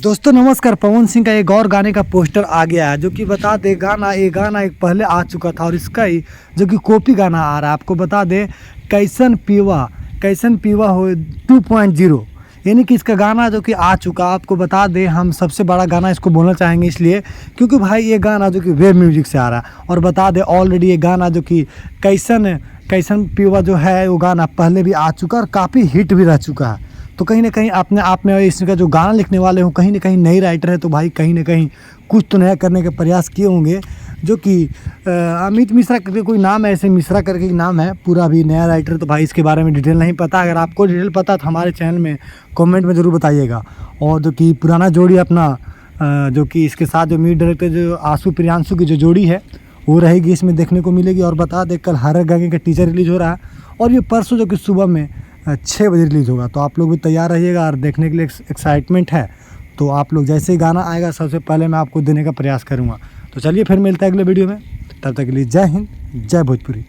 दोस्तों नमस्कार। पवन सिंह का एक और गाने का पोस्टर आ गया है जो कि बता दे ये गाना एक पहले आ चुका था और इसका ही जो कि कॉपी गाना आ रहा है। आपको बता दे कैसन पीवा हो 2.0 यानी कि इसका गाना जो कि आ चुका। आपको बता दें हम सबसे बड़ा गाना इसको बोलना चाहेंगे इसलिए क्योंकि भाई ये गाना जो कि वेब म्यूजिक से आ रहा है। और बता दें ऑलरेडी ये गाना जो कि कैसन पीवा जो है वो गाना पहले भी आ चुका और काफ़ी हिट भी रह चुका है। तो कहीं ना कहीं अपने आप में इसका जो गाना लिखने वाले हों कहीं ना कहीं नई राइटर है तो भाई कहीं ना कहीं कुछ तो नया करने के प्रयास किए होंगे। जो कि अमित मिश्रा करके कोई नाम है, ऐसे मिश्रा करके नाम है पूरा भी नया राइटर। तो भाई इसके बारे में डिटेल नहीं पता। अगर आपको डिटेल पता तो हमारे चैनल में कमेंट में ज़रूर बताइएगा। और जो कि पुराना जोड़ी अपना जो कि इसके साथ जो म्यूजिक डायरेक्टर जो आशु प्रियांशु की जो जोड़ी है वो रहेगी इसमें देखने को मिलेगी। और बता दें कल हर गाने का टीजर रिलीज़ हो रहा है और ये परसों जो कि सुबह में 6 बजे रिलीज़ होगा। तो आप लोग भी तैयार रहिएगा और देखने के लिए एक्साइटमेंट है। तो आप लोग जैसे ही गाना आएगा सबसे पहले मैं आपको देने का प्रयास करूँगा। तो चलिए फिर मिलता है अगले वीडियो में। तब तक के लिए जय हिंद, जय भोजपुरी।